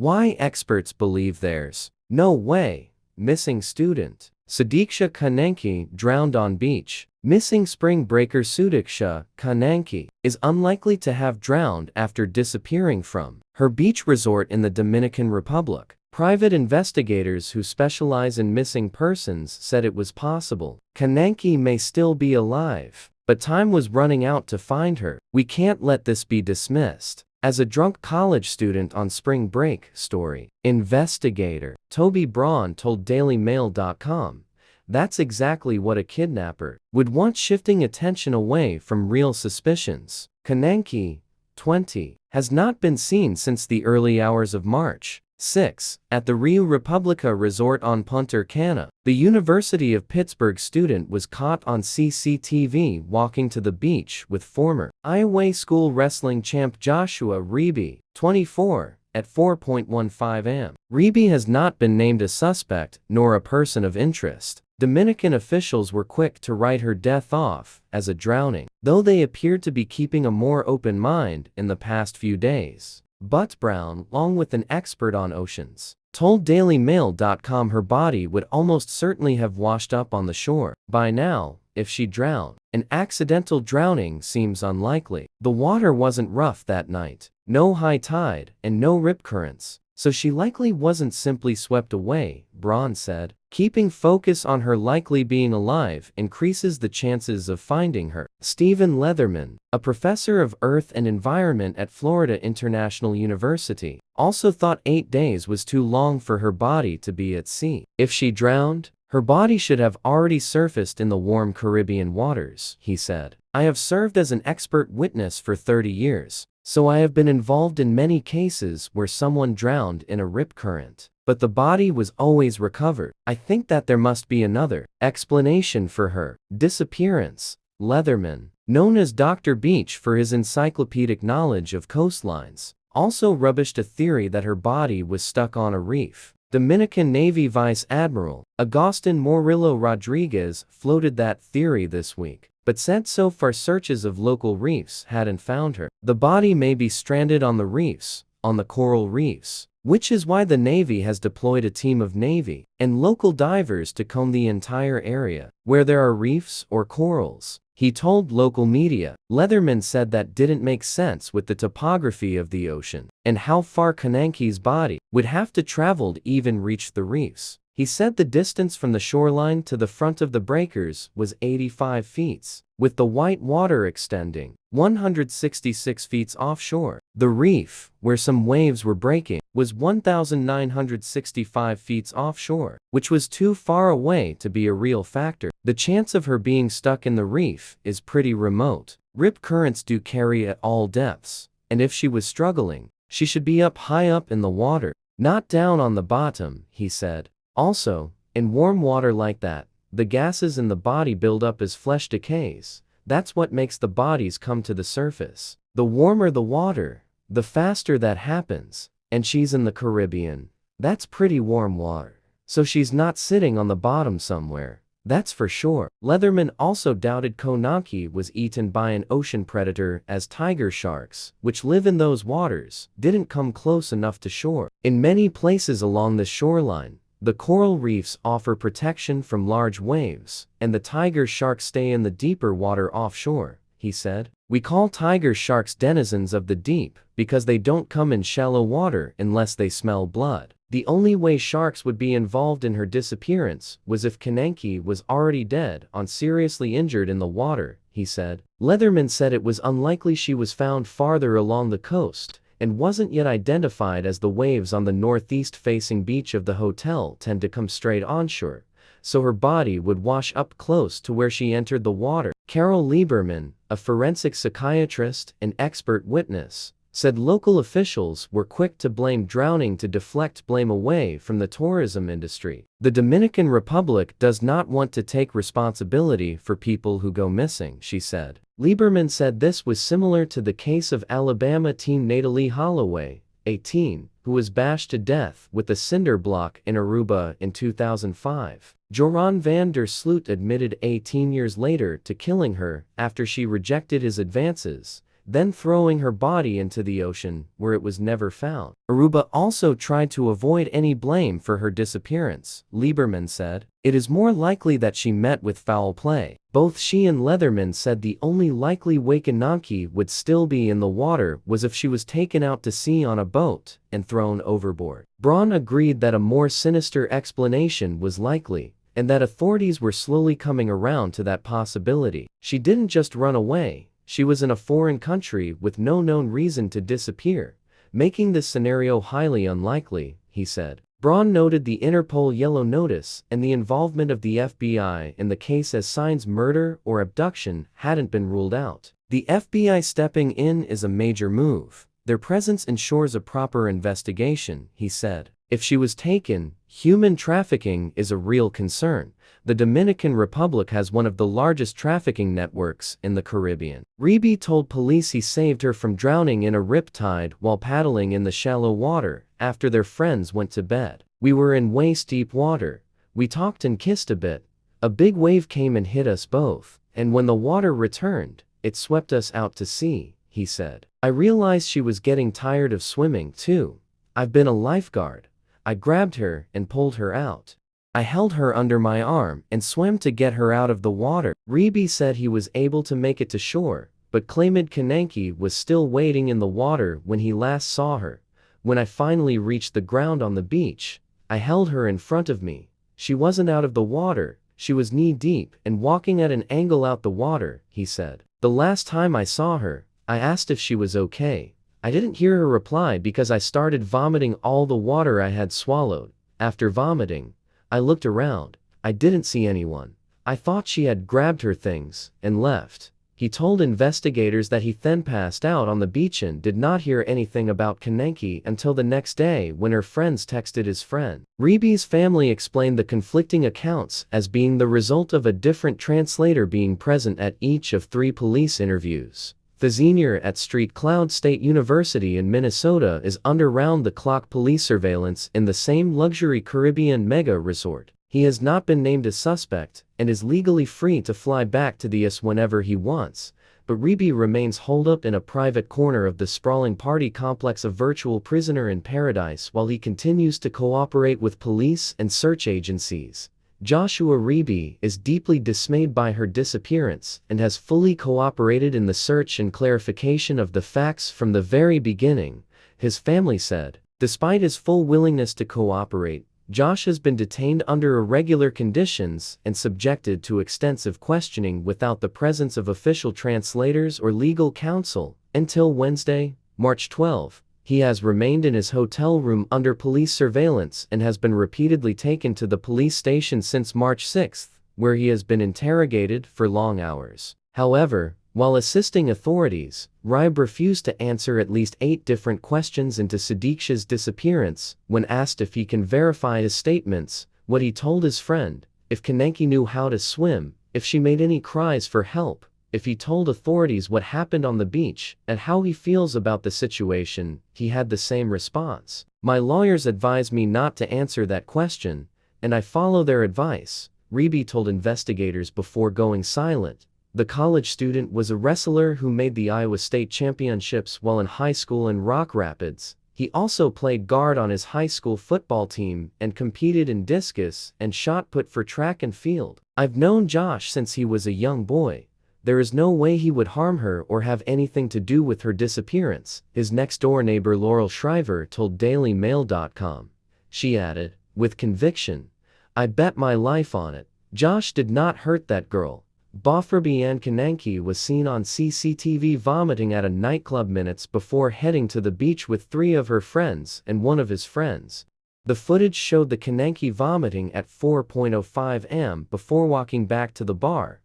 Why experts believe there's no way. Missing student. Sudiksha Konanki drowned on beach. Missing spring breaker Sudiksha Konanki is unlikely to have drowned after disappearing from her beach resort in the Dominican Republic. Private investigators who specialize in missing persons said it was possible Konanki may still be alive, but time was running out to find her. We can't let this be dismissed as a drunk college student on spring break. Story. Investigator Toby Braun told DailyMail.com, "That's exactly what a kidnapper would want, shifting attention away from real suspicions." Konanki, 20, has not been seen since the early hours of March 6 at the Rio Republica resort on Punta Cana. The University of Pittsburgh student was caught on CCTV walking to the beach with former Iowa school wrestling champ Joshua Reeby, 24, at 4:15 am. Reeby has not been named a suspect nor a person of interest. Dominican officials were quick to write her death off as a drowning, though they appeared to be keeping a more open mind in the past few days. But Brown, along with an expert on oceans, told DailyMail.com her body would almost certainly have washed up on the shore by now if she drowned. An accidental drowning seems unlikely. The water wasn't rough that night, no high tide, and no rip currents, so she likely wasn't simply swept away, Braun said. Keeping focus on her likely being alive increases the chances of finding her. Stephen Leatherman, a professor of Earth and Environment at Florida International University, also thought 8 days was too long for her body to be at sea. If she drowned, her body should have already surfaced in the warm Caribbean waters, he said. "I have served as an expert witness for 30 years, so I have been involved in many cases where someone drowned in a rip current, but the body was always recovered. I think that there must be another explanation for her disappearance." Leatherman, known as Dr. Beach for his encyclopedic knowledge of coastlines, also rubbished a theory that her body was stuck on a reef. Dominican Navy Vice Admiral Agustin Morillo Rodriguez floated that theory this week, but said so far searches of local reefs hadn't found her. The body may be stranded on the reefs, on the coral reefs, which is why the Navy has deployed a team of Navy and local divers to comb the entire area where there are reefs or corals, he told local media. Leatherman said that didn't make sense with the topography of the ocean and how far Konanki's body would have to travel to even reach the reefs. He said the distance from the shoreline to the front of the breakers was 85 feet, with the white water extending 166 feet offshore. The reef, where some waves were breaking, was 1,965 feet offshore, which was too far away to be a real factor. The chance of her being stuck in the reef is pretty remote. Rip currents do carry at all depths, and if she was struggling, she should be up high up in the water, not down on the bottom, he said. Also, in warm water like that, the gases in the body build up as flesh decays. That's what makes the bodies come to the surface. The warmer the water, the faster that happens. And she's in the Caribbean. That's pretty warm water. So she's not sitting on the bottom somewhere, that's for sure. Leatherman also doubted Konanki was eaten by an ocean predator, as tiger sharks, which live in those waters, didn't come close enough to shore. In many places along the shoreline, the coral reefs offer protection from large waves, and the tiger sharks stay in the deeper water offshore, he said. "We call tiger sharks denizens of the deep because they don't come in shallow water unless they smell blood." The only way sharks would be involved in her disappearance was if Konanki was already dead or seriously injured in the water, he said. Leatherman said it was unlikely she was found farther along the coast and wasn't yet identified, as the waves on the northeast-facing beach of the hotel tend to come straight onshore, so her body would wash up close to where she entered the water. Carol Lieberman, a forensic psychiatrist and expert witness, said local officials were quick to blame drowning to deflect blame away from the tourism industry. The Dominican Republic does not want to take responsibility for people who go missing, she said. Lieberman said this was similar to the case of Alabama teen Natalie Holloway, a teen who was bashed to death with a cinder block in Aruba in 2005. Joran van der Sloot admitted 18 years later to killing her after she rejected his advances, then throwing her body into the ocean, where it was never found. Aruba also tried to avoid any blame for her disappearance, Lieberman said. It is more likely that she met with foul play. Both she and Leatherman said the only likely way Konanki would still be in the water was if she was taken out to sea on a boat and thrown overboard. Braun agreed that a more sinister explanation was likely, and that authorities were slowly coming around to that possibility. She didn't just run away, she was in a foreign country with no known reason to disappear, making this scenario highly unlikely, he said. Braun noted the Interpol Yellow Notice and the involvement of the FBI in the case as signs murder or abduction hadn't been ruled out. The FBI stepping in is a major move. Their presence ensures a proper investigation, he said. If she was taken, human trafficking is a real concern. The Dominican Republic has one of the largest trafficking networks in the Caribbean. Reeby told police he saved her from drowning in a riptide while paddling in the shallow water after their friends went to bed. We were in waist-deep water. We talked and kissed a bit. A big wave came and hit us both, and when the water returned, it swept us out to sea, he said. I realized she was getting tired of swimming too. I've been a lifeguard. I grabbed her and pulled her out. I held her under my arm and swam to get her out of the water. Reeby said he was able to make it to shore, but claimed Konanki was still waiting in the water when he last saw her. When I finally reached the ground on the beach, I held her in front of me. She wasn't out of the water, she was knee-deep and walking at an angle out the water, he said. The last time I saw her, I asked if she was okay. I didn't hear her reply because I started vomiting all the water I had swallowed. After vomiting, I looked around. I didn't see anyone. I thought she had grabbed her things and left. He told investigators that he then passed out on the beach and did not hear anything about Konanki until the next day when her friends texted his friend. Reeby's family explained the conflicting accounts as being the result of a different translator being present at each of 3 police interviews. The senior at St. Cloud State University in Minnesota is under round-the-clock police surveillance in the same luxury Caribbean mega resort. He has not been named a suspect and is legally free to fly back to the US whenever he wants, but Reeby remains holed up in a private corner of the sprawling party complex, a virtual prisoner in paradise, while he continues to cooperate with police and search agencies. Joshua Reeby is deeply dismayed by her disappearance and has fully cooperated in the search and clarification of the facts from the very beginning, his family said. Despite his full willingness to cooperate, Josh has been detained under irregular conditions and subjected to extensive questioning without the presence of official translators or legal counsel. Until Wednesday, March 12, he has remained in his hotel room under police surveillance and has been repeatedly taken to the police station since March 6, where he has been interrogated for long hours. However, while assisting authorities, Reeby refused to answer at least 8 different questions into Sudiksha's disappearance. When asked if he can verify his statements, what he told his friend, if Konanki knew how to swim, if she made any cries for help, if he told authorities what happened on the beach, and how he feels about the situation, he had the same response. My lawyers advise me not to answer that question, and I follow their advice, Reeby told investigators before going silent. The college student was a wrestler who made the Iowa State Championships while in high school in Rock Rapids. He also played guard on his high school football team and competed in discus and shot put for track and field. I've known Josh since he was a young boy. There is no way he would harm her or have anything to do with her disappearance, his next-door neighbor Laurel Shriver told DailyMail.com. She added, with conviction, I bet my life on it. Josh did not hurt that girl. Bofferby Konanki was seen on CCTV vomiting at a nightclub minutes before heading to the beach with 3 of her friends and one of his friends. The footage showed the Konanki vomiting at 4:05 am before walking back to the bar.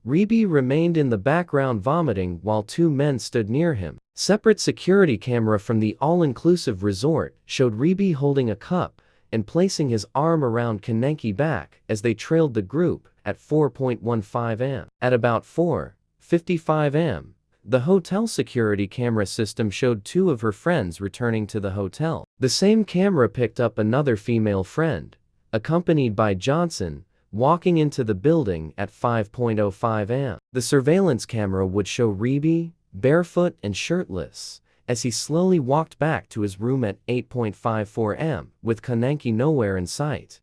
Reeby remained in the background vomiting while 2 men stood near him. Separate security camera from the all-inclusive resort showed Reeby holding a cup and placing his arm around Konanki back as they trailed the group at 4:15 am. At about 4:55 am, the hotel security camera system showed 2 of her friends returning to the hotel. The same camera picked up another female friend, accompanied by Johnson, walking into the building at 5:05 am. The surveillance camera would show Reeby, barefoot and shirtless, as he slowly walked back to his room at 8:54 am, with Konanki nowhere in sight.